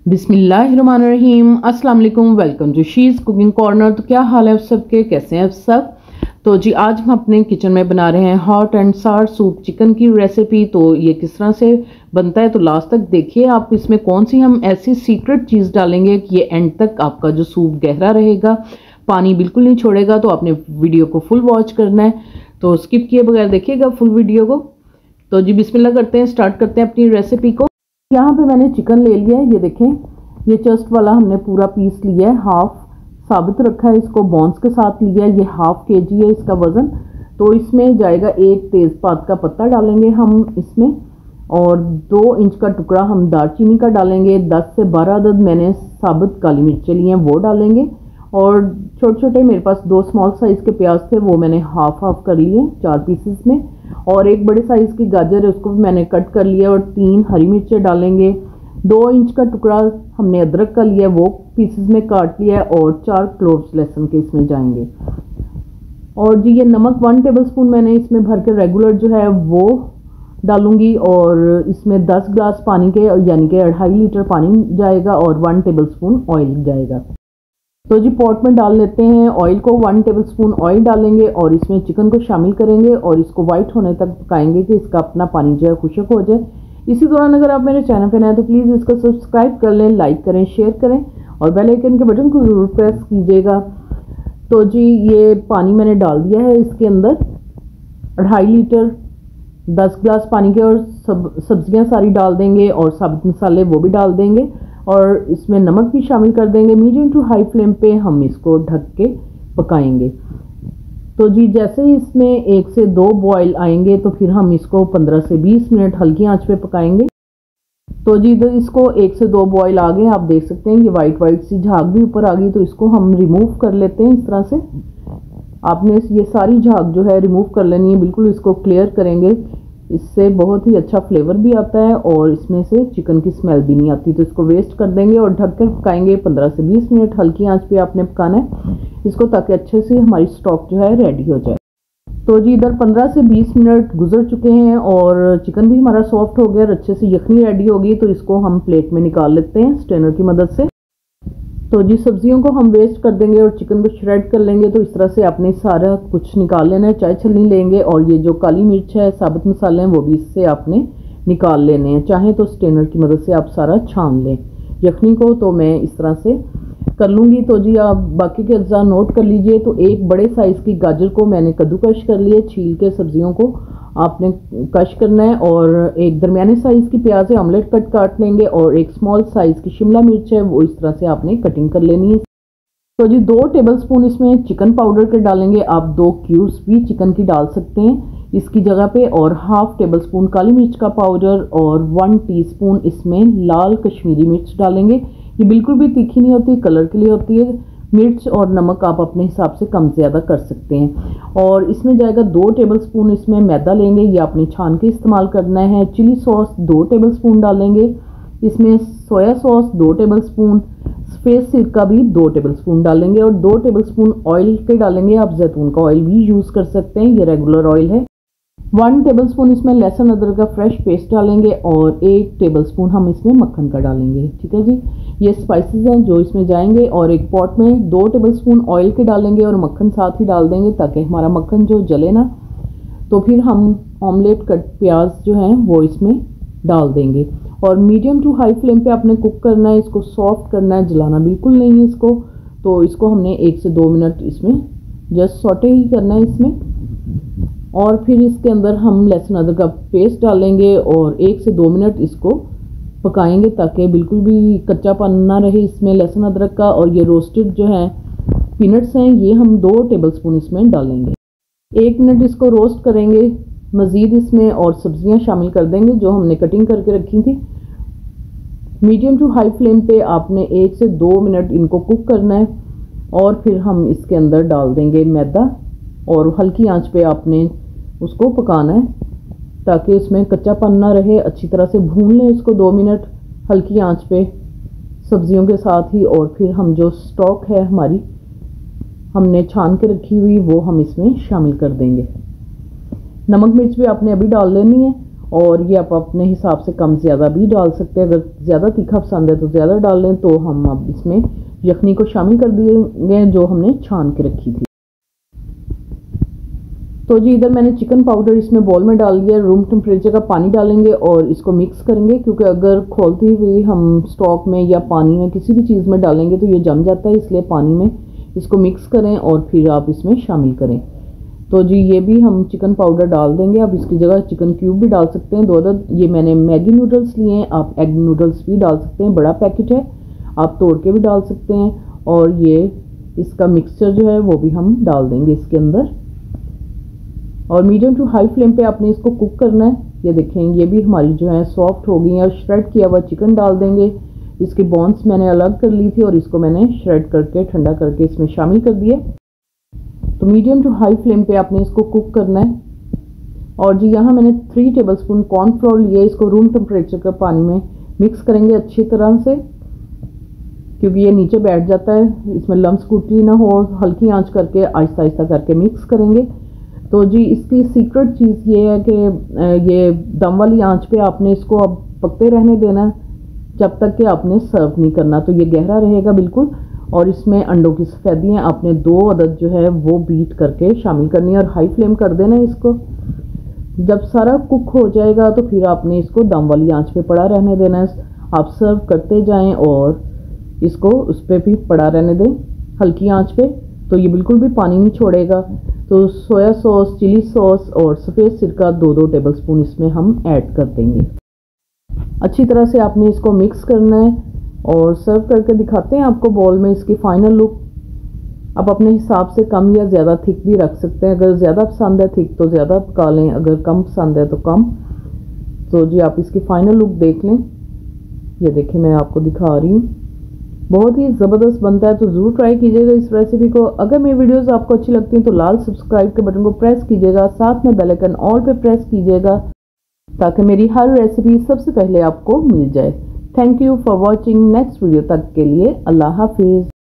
बिस्मिल्लाहिर्रहमानिर्रहीम। अस्सलाम वालेकुम। Welcome to she's cooking corner. तो क्या हाल है आप सबके, कैसे हैं आप सब। तो जी आज हम अपने किचन में बना रहे हैं हॉट एंड सार सूप चिकन की रेसिपी। तो ये किस तरह से बनता है तो लास्ट तक देखिए आप। इसमें कौन सी हम ऐसी सीक्रेट चीज़ डालेंगे कि ये एंड तक आपका जो सूप गहरा रहेगा, पानी बिल्कुल नहीं छोड़ेगा। तो आपने वीडियो को फुल वॉच करना है, तो स्किप किए बगैर देखिएगा फुल वीडियो को। तो जी बिस्मिल्लाह करते हैं, स्टार्ट करते हैं अपनी रेसिपी को। यहाँ पे मैंने चिकन ले लिया है, ये देखें, ये चेस्ट वाला हमने पूरा पीस लिया है, हाफ साबित रखा है, इसको बॉन्स के साथ लिया है। ये हाफ केजी है इसका वज़न। तो इसमें जाएगा एक तेज़पात का पत्ता डालेंगे हम इसमें, और 2 इंच का टुकड़ा हम दालचीनी का डालेंगे। 10 से 12 अदद मैंने साबित काली मिर्चें ली हैं, वो डालेंगे। और छोटे छोटे मेरे पास 2 स्मॉल साइज़ के प्याज थे, वो मैंने हाफ हाफ कर लिए 4 पीसेस में। और एक बड़े साइज़ की गाजर है, उसको भी मैंने कट कर लिया। और 3 हरी मिर्चें डालेंगे। 2 इंच का टुकड़ा हमने अदरक का लिया, वो पीसेस में काट लिया है। और 4 क्लोव्स लहसुन के इसमें जाएंगे। और जी ये नमक 1 टेबलस्पून मैंने इसमें भर के रेगुलर जो है वो डालूंगी। और इसमें 10 ग्लास पानी के यानी कि 2.5 लीटर पानी जाएगा और 1 टेबलस्पून ऑयल जाएगा। तो जी पॉट में डाल लेते हैं ऑयल को। 1 टेबलस्पून ऑयल डालेंगे और इसमें चिकन को शामिल करेंगे और इसको वाइट होने तक पकाएंगे कि इसका अपना पानी जो है खुश्क हो जाए। इसी दौरान अगर आप मेरे चैनल पर नए हैं तो प्लीज़ इसको सब्सक्राइब कर लें, लाइक करें, शेयर करें और बेल आइकन के बटन को ज़रूर प्रेस कीजिएगा। तो जी ये पानी मैंने डाल दिया है इसके अंदर, 2.5 लीटर 10 ग्लास पानी के। और सब्जियां सारी डाल देंगे और साबुत मसाले वो भी डाल देंगे और इसमें नमक भी शामिल कर देंगे। मीडियम टू हाई फ्लेम पे हम इसको ढक के पकाएंगे। तो जी जैसे ही इसमें 1 से 2 बॉयल आएंगे तो फिर हम इसको 15 से 20 मिनट हल्की आंच पे पकाएंगे। तो जी तो इसको 1 से 2 बॉयल आ गए, आप देख सकते हैं कि वाइट वाइट सी झाग भी ऊपर आ गई। तो इसको हम रिमूव कर लेते हैं इस तरह से। आपने ये सारी झाग जो है रिमूव कर लेनी है, बिल्कुल इसको क्लियर करेंगे, इससे बहुत ही अच्छा फ्लेवर भी आता है और इसमें से चिकन की स्मेल भी नहीं आती। तो इसको वेस्ट कर देंगे और ढक कर पकाएंगे 15 से 20 मिनट हल्की आंच पे आपने पकाना है इसको, ताकि अच्छे से हमारी स्टॉक जो है रेडी हो जाए। तो जी इधर 15 से 20 मिनट गुजर चुके हैं और चिकन भी हमारा सॉफ्ट हो गया और अच्छे से यखनी रेडी होगी। तो इसको हम प्लेट में निकाल लेते हैं स्ट्रेनर की मदद से। तो जी सब्जियों को हम वेस्ट कर देंगे और चिकन को श्रेड कर लेंगे। तो इस तरह से आपने सारा कुछ निकाल लेना है, चाय छलनी लेंगे और ये जो काली मिर्च है, साबुत मसाले हैं, वो भी इससे आपने निकाल लेने हैं। चाहे तो स्ट्रेनर की मदद से आप सारा छान लें यखनी को। तो मैं इस तरह से कर लूँगी। तो जी आप बाकी के अज्जा नोट कर लीजिए। तो एक बड़े साइज़ की गाजर को मैंने कद्दूकश कर लिया, छील के सब्जियों को आपने कश करना है। और एक दरमियाने साइज़ की प्याज है, ऑमलेट कट काट लेंगे। और एक स्मॉल साइज़ की शिमला मिर्च है, वो इस तरह से आपने कटिंग कर लेनी है। तो जी 2 टेबलस्पून इसमें चिकन पाउडर के डालेंगे। आप 2 क्यूब्स भी चिकन की डाल सकते हैं इसकी जगह पे। और हाफ टेबलस्पून काली मिर्च का पाउडर और 1 टीस्पून इसमें लाल कश्मीरी मिर्च डालेंगे। ये बिल्कुल भी तीखी नहीं होती, कलर के लिए होती है। मिर्च और नमक आप अपने हिसाब से कम ज़्यादा कर सकते हैं। और इसमें जाएगा 2 टेबलस्पून इसमें मैदा लेंगे, ये आपने छान के इस्तेमाल करना है। चिली सॉस 2 टेबलस्पून डालेंगे इसमें। सोया सॉस 2 टेबलस्पून, सफ़ेद सिरका भी 2 टेबलस्पून डालेंगे। और 2 टेबलस्पून ऑयल के डालेंगे, आप जैतून का ऑयल भी यूज़ कर सकते हैं, ये रेगुलर ऑयल है। 1 टेबलस्पून इसमें लहसुन अदरक का फ्रेश पेस्ट डालेंगे और 1 टेबलस्पून हम इसमें मक्खन का डालेंगे। ठीक है जी, ये स्पाइसेस हैं जो इसमें जाएंगे। और एक पॉट में 2 टेबलस्पून ऑयल के डालेंगे और मक्खन साथ ही डाल देंगे ताकि हमारा मक्खन जो जले ना। तो फिर हम ऑमलेट कट प्याज जो हैं वो इसमें डाल देंगे और मीडियम टू हाई फ्लेम पे आपने कुक करना है, इसको सॉफ्ट करना है, जलाना बिल्कुल नहीं है इसको। तो इसको हमने 1 से 2 मिनट इसमें जस्ट सॉटे ही करना है इसमें। और फिर इसके अंदर हम लहसुन अदरक का पेस्ट डालेंगे और 1 से 2 मिनट इसको पकाएंगे ताकि बिल्कुल भी कच्चापन ना रहे इसमें लहसुन अदरक का। और ये रोस्टेड जो है पीनट्स हैं, ये हम 2 टेबलस्पून इसमें डालेंगे। 1 मिनट इसको रोस्ट करेंगे मज़ीद इसमें और सब्जियां शामिल कर देंगे जो हमने कटिंग करके रखी थी। मीडियम टू हाई फ्लेम पे आपने 1 से 2 मिनट इनको कुक करना है। और फिर हम इसके अंदर डाल देंगे मैदा और हल्की आंच पे आपने उसको पकाना है ताकि इसमें कच्चापन ना रहे। अच्छी तरह से भून लें इसको 2 मिनट हल्की आंच पे सब्जियों के साथ ही। और फिर हम जो स्टॉक है हमारी हमने छान के रखी हुई वो हम इसमें शामिल कर देंगे। नमक मिर्च भी आपने अभी डाल लेनी है और ये आप अपने हिसाब से कम ज़्यादा भी डाल सकते हैं। अगर ज़्यादा तीखा पसंद है तो ज़्यादा डाल लें। तो हम अब इसमें यखनी को शामिल कर दिए जो हमने छान के रखी थी। तो जी इधर मैंने चिकन पाउडर इसमें बॉल में डाल दिया। रूम टेम्परेचर का पानी डालेंगे और इसको मिक्स करेंगे, क्योंकि अगर खोलती हुई हम स्टॉक में या पानी में किसी भी चीज़ में डालेंगे तो ये जम जाता है, इसलिए पानी में इसको मिक्स करें और फिर आप इसमें शामिल करें। तो जी ये भी हम चिकन पाउडर डाल देंगे। अब इसकी जगह चिकन क्यूब भी डाल सकते हैं 2 अदद। ये मैंने मैगी नूडल्स लिए हैं, आप एग नूडल्स भी डाल सकते हैं, बड़ा पैकेट है, आप तोड़ के भी डाल सकते हैं। और ये इसका मिक्सचर जो है वो भी हम डाल देंगे इसके अंदर और मीडियम टू हाई फ्लेम पे आपने इसको कुक करना है। ये देखें ये भी हमारी जो है सॉफ्ट हो गई है। और श्रेड किया हुआ चिकन डाल देंगे। इसकी बोन्स मैंने अलग कर ली थी और इसको मैंने श्रेड करके ठंडा करके इसमें शामिल कर दिया। तो मीडियम टू हाई फ्लेम पे आपने इसको कुक करना है। और जी यहाँ मैंने 3 टेबलस्पून कॉर्नफ्लोर लिए, इसको रूम टेम्परेचर के पानी में मिक्स करेंगे अच्छी तरह से, क्योंकि ये नीचे बैठ जाता है, इसमें लम्स कुटी ना हो। हल्की आंच करके आहिस्ता आहिस्ता करके मिक्स करेंगे। तो जी इसकी सीक्रेट चीज़ ये है कि ये दम वाली आंच पे आपने इसको अब पकते रहने देना जब तक कि आपने सर्व नहीं करना। तो ये गहरा रहेगा बिल्कुल। और इसमें अंडों की सफ़ेदियाँ आपने 2 अदद जो है वो बीट करके शामिल करनी है और हाई फ्लेम कर देना है इसको। जब सारा कुक हो जाएगा तो फिर आपने इसको दम वाली आंच पे पड़ा रहने देना है। आप सर्व करते जाएं और इसको उस पर भी पड़ा रहने दें हल्की आंच पे। तो ये बिल्कुल भी पानी नहीं छोड़ेगा। तो सोया सॉस, चिली सॉस और सफ़ेद सिरका 2-2 टेबलस्पून इसमें हम ऐड कर देंगे। अच्छी तरह से आपने इसको मिक्स करना है और सर्व करके दिखाते हैं आपको बॉल में इसकी फाइनल लुक। आप अपने हिसाब से कम या ज़्यादा थिक भी रख सकते हैं। अगर ज़्यादा पसंद है थिक तो ज़्यादा पका लें, अगर कम पसंद है तो कम। तो जी आप इसकी फाइनल लुक देख लें। ये देखें मैं आपको दिखा रही हूँ, बहुत ही ज़बरदस्त बनता है। तो ज़रूर ट्राई कीजिएगा इस रेसिपी को। अगर मेरी वीडियोस आपको अच्छी लगती हैं तो लाल सब्सक्राइब के बटन को प्रेस कीजिएगा, साथ में बेल आइकन ऑल पे प्रेस कीजिएगा ताकि मेरी हर रेसिपी सबसे पहले आपको मिल जाए। Thank you for watching. Next video तक के लिए अल्लाह हाफिज़।